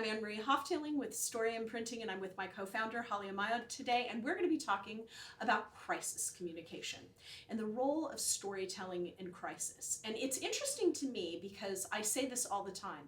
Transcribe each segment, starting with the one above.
I'm Anne-Marie Hoftailing with Story Imprinting, and I'm with my co-founder, Holly Amaya, today, and we're going to be talking about crisis communication and the role of storytelling in crisis. And it's interesting to me because I say this all the time.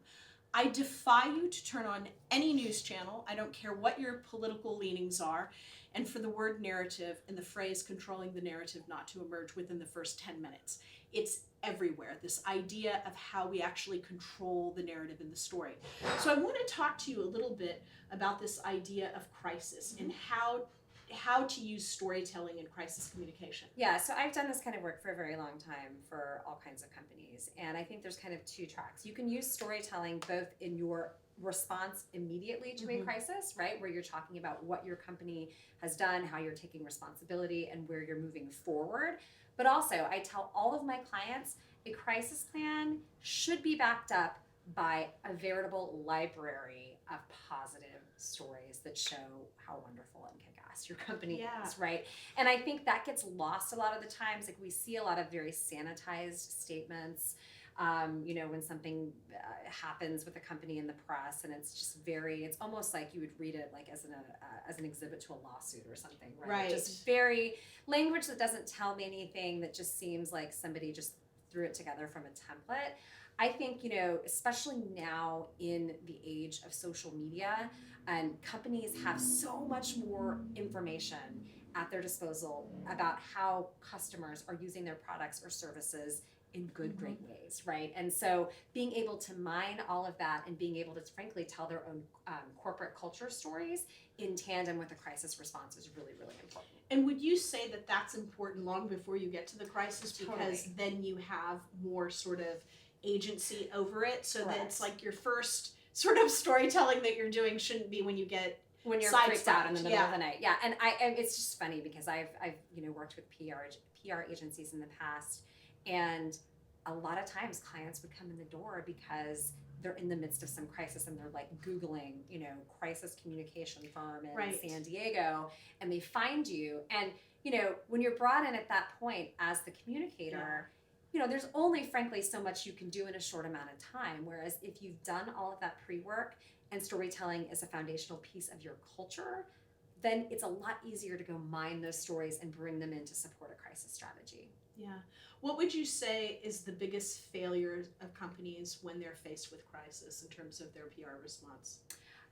I defy you to turn on any news channel, I don't care what your political leanings are, and for the word narrative and the phrase controlling the narrative not to emerge within the first 10 minutes. It's everywhere, this idea of how we actually control the narrative in the story. So I want to talk to you a little bit about this idea of crisis and how to use storytelling in crisis communication. Yeah, so I've done this kind of work for a very long time for all kinds of companies. And I think there's kind of two tracks. You can use storytelling both in your response immediately to a crisis, right? Where you're talking about what your company has done, how you're taking responsibility, and where you're moving forward. But also, I tell all of my clients, a crisis plan should be backed up by a veritable library of positive stories that show how wonderful and kick-ass your company is, right? And I think that gets lost a lot of the times. Like we see a lot of very sanitized statements, when something happens with a company in the press, and it's just it's almost like you would read it like as an exhibit to a lawsuit or something, right? Just very language that doesn't tell me anything, that just seems like somebody just threw it together from a template. I think, especially now in the age of social media, and companies have so much more information at their disposal about how customers are using their products or services in good, great ways, right? And so being able to mine all of that and being able to, frankly, tell their own corporate culture stories in tandem with a crisis response is really, really important. And would you say that that's important long before you get to the crisis? Because then you have more sort of agency over it, so that it's like your first sort of storytelling that you're doing shouldn't be when you're freaked out in the middle of the night. Yeah, and it's just funny because I've worked with PR agencies in the past, and a lot of times clients would come in the door because they're in the midst of some crisis and they're like Googling, crisis communication firm in San Diego, and they find you. And, when you're brought in at that point as the communicator, there's only, frankly, so much you can do in a short amount of time. Whereas if you've done all of that pre-work and storytelling is a foundational piece of your culture, then it's a lot easier to go mine those stories and bring them in to support a crisis strategy. Yeah. What would you say is the biggest failure of companies when they're faced with crisis in terms of their PR response?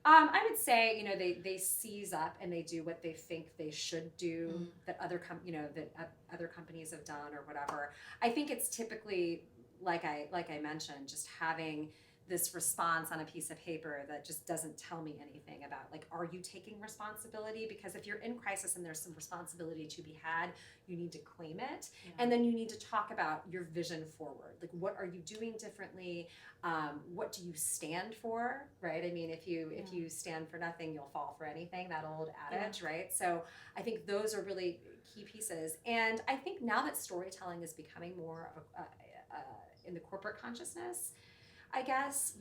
I would say, they seize up and they do what they think they should do that other companies have done or whatever. I think it's typically, like I mentioned, just having this response on a piece of paper that just doesn't tell me anything about, like, are you taking responsibility? Because if you're in crisis and there's some responsibility to be had, you need to claim it. Yeah. And then you need to talk about your vision forward. Like, what are you doing differently? What do you stand for, right? I mean, if you stand for nothing, you'll fall for anything, that old adage, right? So I think those are really key pieces. And I think now that storytelling is becoming more of in the corporate consciousness, I guess,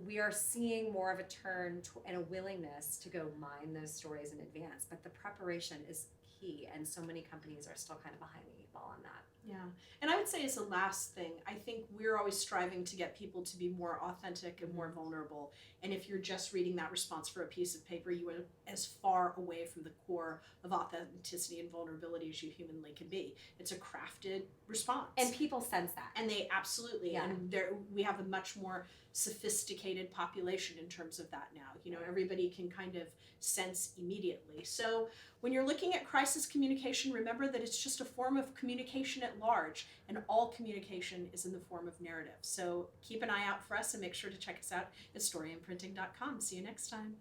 we are seeing more of a turn and a willingness to go mine those stories in advance. But the preparation is key, and so many companies are still kind of behind the eight ball on that. Yeah. And I would say as a last thing, I think we're always striving to get people to be more authentic and more vulnerable. And if you're just reading that response for a piece of paper, you are as far away from the core of authenticity and vulnerability as you humanly can be. It's a crafted response. And people sense that. And they absolutely, and we have a much more sophisticated population in terms of that now. Everybody can kind of sense immediately. So when you're looking at crisis communication, remember that it's just a form of communication at large, and all communication is in the form of narrative. So keep an eye out for us and make sure to check us out at storyimprinting.com. See you next time.